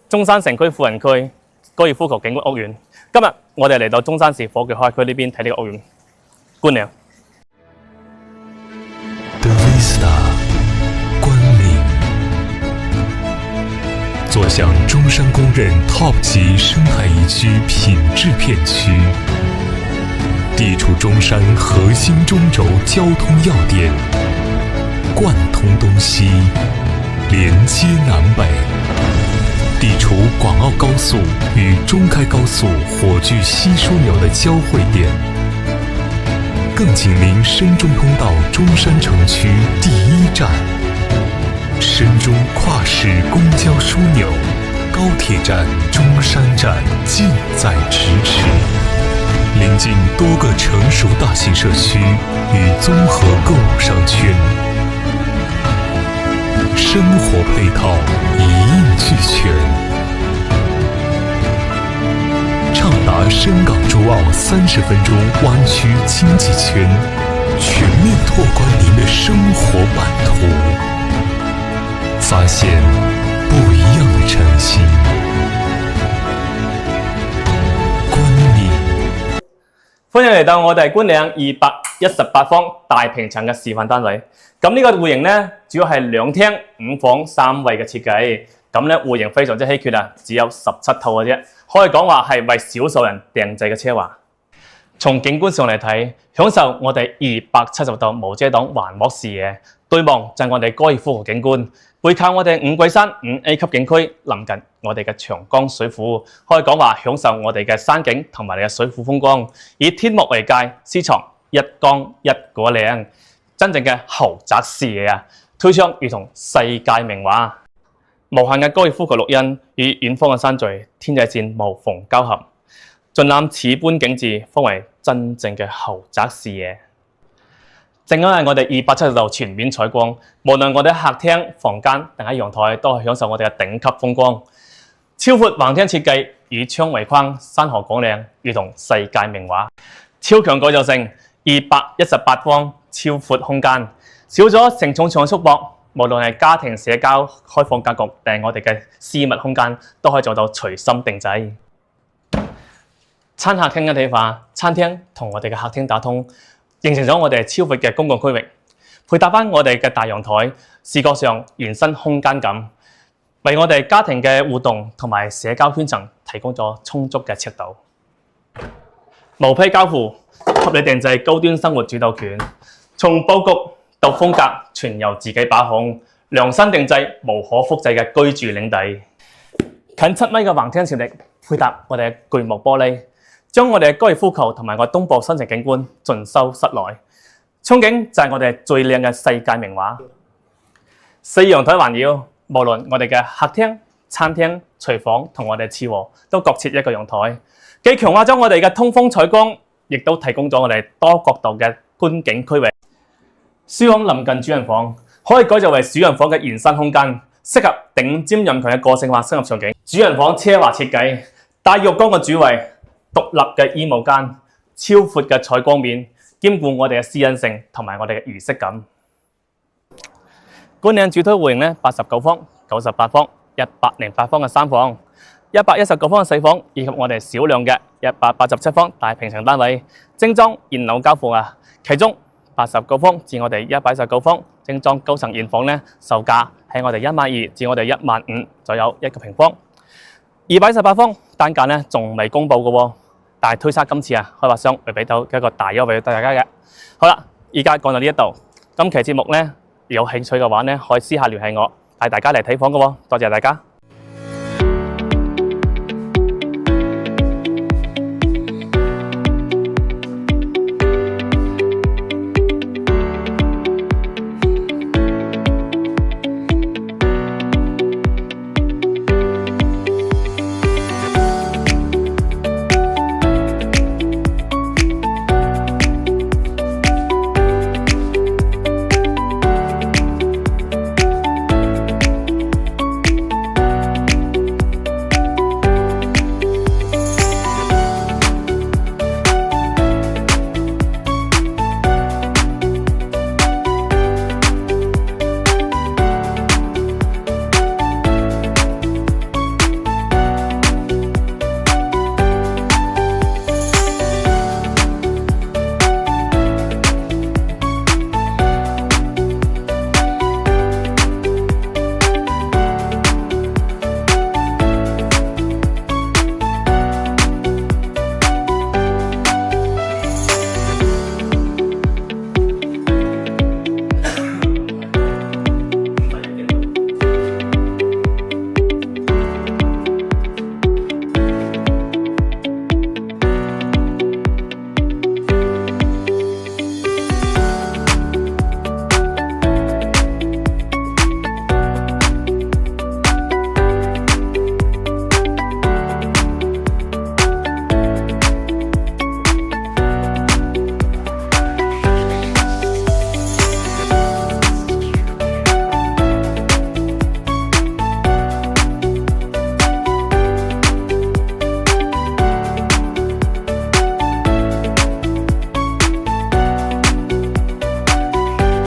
中山城區富人區高爾夫球景觀屋苑。今日我哋嚟到中山市火炬開區呢邊睇呢個屋苑觀亮。The Vista 觀嶺，坐享中山公認 Top 級生態宜居品質片區，地處中山核心中軸交通要點，貫通東西，連接南北，地處廣澳高速與中開高速火炬西樞紐的交匯點，更緊鄰深中通道中山城區第一站，深中跨市公交樞紐，高鐵站中山站近在咫尺，臨近多個成熟大型社區與綜合購物商圈，生活配套一應俱全，暢達深港珠澳30分鐘灣區經濟圈，全面拓寬您的生活版圖，發現不一樣的晨曦。歡迎嚟到我哋觀嶺218方大平層嘅示範單位。咁呢個戶型呢，主要係2廳5房3衛嘅設計。咁咧戶型非常之稀缺啊，只有17套嘅啫，可以講話係為少數人訂製嘅奢華。從景觀上嚟睇，享受我哋270度無遮擋環幕視野，對望就係我哋高爾夫球景觀，背靠我哋五桂山5A 級景區，臨近我哋嘅長江水庫，可以講話享受我哋嘅山景同埋你嘅水庫風光，以天幕為界，私藏一江一果嶺，真正嘅豪宅視野啊！推窗如同世界名畫，無限嘅高爾夫球綠蔭與遠方嘅山聚，天際線無縫交合，盡覽此般景致，方為真正嘅豪宅視野。正因為我哋270度全面採光，無論我哋客廳、房間定喺陽台，都係享受我哋嘅頂級風光。超闊橫廳設計，以窗為框，山河廣嶺，如同世界名畫。超強改造性，218方超闊空間，少咗承重牆嘅束縛，無論係家庭、社交、開放格局定係我哋嘅私密空間，都可以做到隨心定制。餐客廳一體化，餐廳同我哋嘅客廳打通，形成咗我哋超闊嘅公共區域，配搭返我哋嘅大陽台，視覺上延伸空間感，為我哋家庭嘅互動同埋社交圈層提供咗充足嘅尺度。無批交付，給你訂製高端生活主導權，從佈局到風格全由自己把控，量身定製無可複製嘅居住領地。近7米嘅橫廳設力，配搭我哋嘅巨幕玻璃，將我哋嘅高爾夫球同埋我東部新城景觀盡收室內，憧憬就係我哋最靚嘅世界名畫。4陽台環繞，無論我哋嘅客廳、餐廳、廚房同我哋次臥都各設一個陽台，既強化咗我哋嘅通風採光，亦都提供咗我哋多角度嘅觀景區域。書房臨近主人房，可以改造為主人房嘅延伸空間，適合頂尖人群嘅個性化生活場景。主人房奢華設計，大浴缸嘅主衛，獨立嘅衣帽間，超闊嘅採光面，兼顧我哋嘅私隱性同埋我哋嘅儀式感。觀嶺主推戶型呢，89方、98方、108方嘅3房、119方嘅4房，以及我哋少量嘅187方大平層單位，精裝現樓交付啊！其中89方至我哋119方精裝高層現房呢，售價喺我哋12000至我哋15000左右一個平方。218方單價呢仲未公布嘅喎，但係推測今次啊，開發商會俾到一個大優惠俾大家嘅。好啦，而家講到呢一度，今期節目呢，有興趣嘅話呢，可以私下聯繫我，帶大家嚟睇房嘅喎。多謝大家。